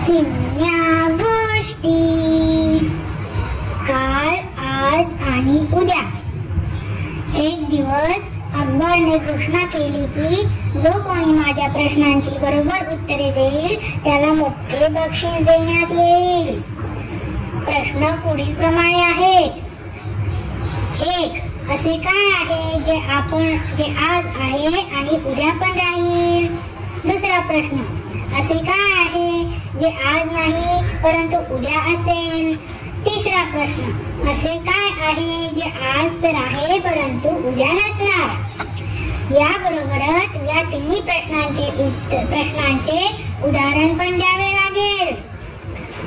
चिमण्या गोष्टी काल, आज आणि उद्या. एक दिवस अकबरने घोषणा केली की जो कोणी माझ्या प्रश्नांची बरोबर उत्तरे देईल त्याला मोठे बक्षीस देण्यात येईल. प्रश्न पुढील प्रमाणे आहेत. 1. असे काय आहे जे आज आहे आणि उद्या पण राहील? दुसरा प्रश्न. असे काय आहे जे आज नाही परंतु उद्या असेल? तिसरा प्रश्न. असे काय आहे जे आज तर आहे परंतु उद्या नसणार? याबरोबरच या तिन्ही प्रश्नांचे उदाहरण पण द्यावे लागेल.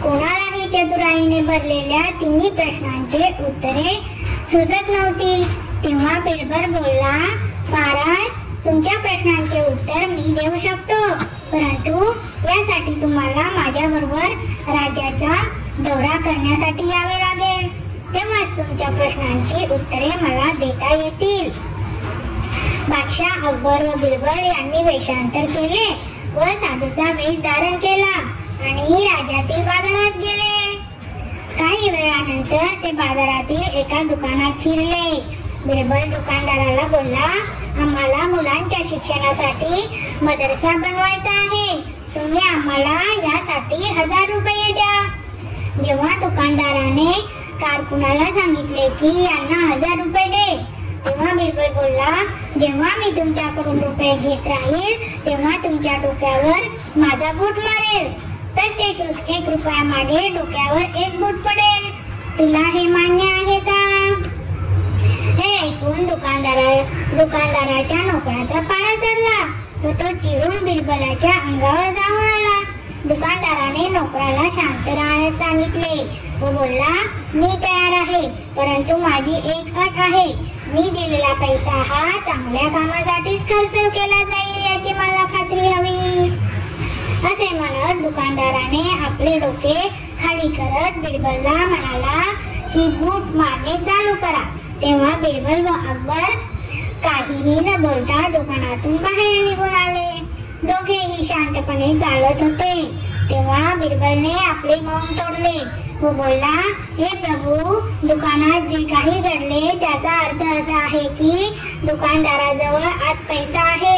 कोणालाही चतुराईने भरलेल्या तिन्ही प्रश्नांचे उत्तरे सुचत नव्हती. तेव्हा बिरबल बोलला, महाराज, तुमच्या प्रश्नांचे उत्तर मी देऊ शकतो, परंतु यासाठी तुम्हाला माझ्या बरोबर राज्याचा दौरा करण्यासाठी यावे लागेल. तेव्हाच तुमच्या प्रश्नांची उत्तरे मला देता येतील. बादशाह अकबर व बिरबल यांनी वेषांतर केले व साधूचा वेश धारण केला आणि राज्यातील बाजारात गेले. काही वेळानंतर ते बाजारातील एका दुकानात शिरले. बिरबल दुकानदाराला बोलला, आम्हाला मुलांच्या शिक्षणासाठी मदरसा बनवायचा आहे. तुम्ही आम्हाला यासाठी 1000 रुपये द्या. जेव्हा दुकानदाराने कारकुनाला सांगितले की यांना 1000 रुपये दे, तेव्हा बिरबल बोलला, जेव्हा मी तुमच्याकडून रुपये घेत राहील तेव्हा तुमच्या डोक्यावर माझा बूट मारेल. प्रत्येक 1 रुपया मागे डोक्यावर 1 बूट पडेल. तुला हे मान्य आहे का? हे ऐकून दुकानदाराच्या नोकराचा पारा चढला व तो चिडून बिरबलाच्या अंगावर जाऊन आला. दुकानदाराने नोकराला शांत राहण्यास सांगितले व बोलला, मी तयार आहे, परंतु माझी एक अट आहे. मी दिलेला पैसा हा चांगल्या कामासाठीच खर्च केला जाईल याची मला खात्री हवी. असे म्हणत दुकानदाराने आपले डोके खाली करत बिरबलला म्हणाला की बूट मारणे चालू करा. तेव्हा बिरबल व अकबर काहीही न बोलता दुकानातून बाहेर निघून आले. दोघेही शांतपणे चालत होते. तेव्हा बिरबलने आपले मौन तोडले व बोलला, हे प्रभू, दुकानात जे काही घडले त्याचा अर्थ असा आहे की दुकानदाराजवळ आज पैसा आहे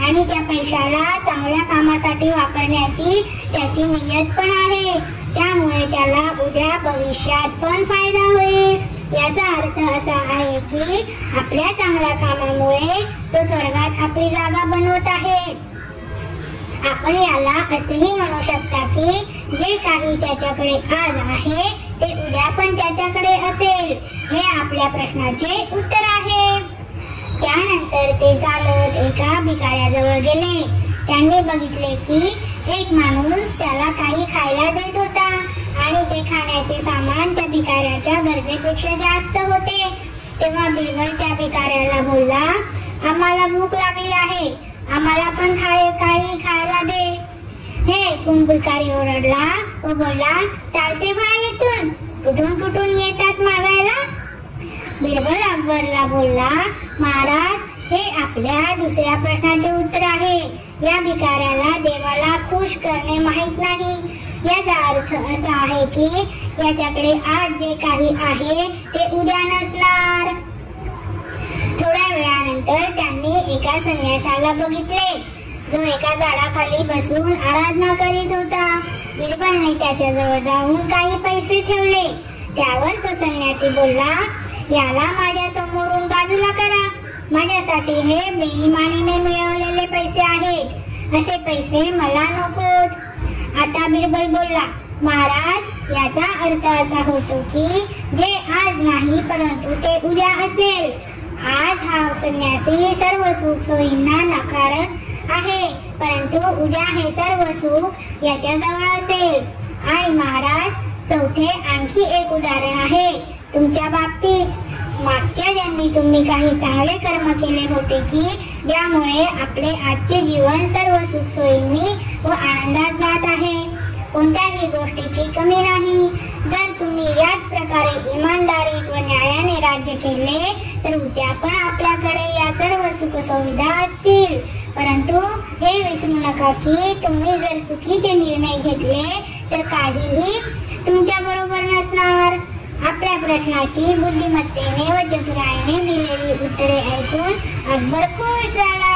आणि त्या पैशाला चांगल्या कामासाठी वापरण्याची त्याची नियत पण आहे. त्यामुळे त्याला उद्या भविष्यात पण फायदा होईल. याचा अर्थ असा आहे की आपल्या चांगल्या कामामुळे तो स्वर्गात आपली जागा बनवत आहे. आपण याला असेही म्हणू शकता की जे काही त्याच्याकडे आज आहे ते उद्या पण त्याच्याकडे असेल. हे आपल्या प्रश्नाचे उत्तर आहे. त्यानंतर ते चालत एका भिकाऱ्याजवळ गेले. त्यांनी बघितले की एक माणूस त्याला काही खायला देत होता आणि ते खाण्याचे सामान त्या भिकाऱ्याच्या गरजेपेक्षा जास्त होते. तेव्हा बिरबल त्या भिकाऱ्याला बोलला, आम्हाला भूक लागली आहे, आम्हाला पण काही खायला दे. हे ऐकून भिकारी ओरडला व बोलला, चालते व्हा येथून, कुठून येतात मागायला? बिरबल अकबरला बोलला, महाराज, हे आपल्या दुसऱ्या प्रश्नाचे उत्तर आहे. या भिकाऱ्याला देवाला खुश करणे माहित नाही. याचा अर्थ असा आहे की याच्याकडे आज जे काही आहे ते उद्या नसणार. थोड्या वेळानंतर त्यांनी एका संन्याशाला बघितले जो एका झाडाखाली बसून आराधना करीत होता. बिरबलने त्याच्याजवळ जाऊन काही पैसे ठेवले. त्यावर तो संन्यासी बोलला, याला माझ्या समोरून बाजूला करा. माझ्यासाठी हे बेईमानीने मिळवलेले पैसे आहेत. असे पैसे मला नकोत. आता बिरबल बोलला, महाराज, याचा अर्थ असा होतो की जे आज नाही परंतु ते उद्या असेल. आज हा संन्यासी सर्व सुख सोयींना नाकारत आहे, परंतु उद्या हे सर्व सुख याच्याजवळ असेल. आणि महाराज, चौथे आणखी एक उदाहरण आहे तुमच्या बाबतीत. मागच्या जन्मी तुम्ही काही चांगले कर्म केले होते की ज्यामुळे आपले आजचे जीवन सर्व सुखसोयींनी व आनंदात जात आहे. कोणत्याही गोष्टीची कमी नाही. जर तुम्ही याच प्रकारे इमानदारीत व न्यायाने राज्य केले तर उद्या पण आपल्याकडे या सर्व सुखसुविधा असतील. परंतु हे विसरू नका की तुम्ही जर चुकीचे निर्णय घेतले काहीही तुमच्या बरोबर नसणार. आपल्या प्रश्नाची बुद्धिमत्तेने व चतुराईने दिलेली उत्तरे ऐकून अकबर खुश झाला.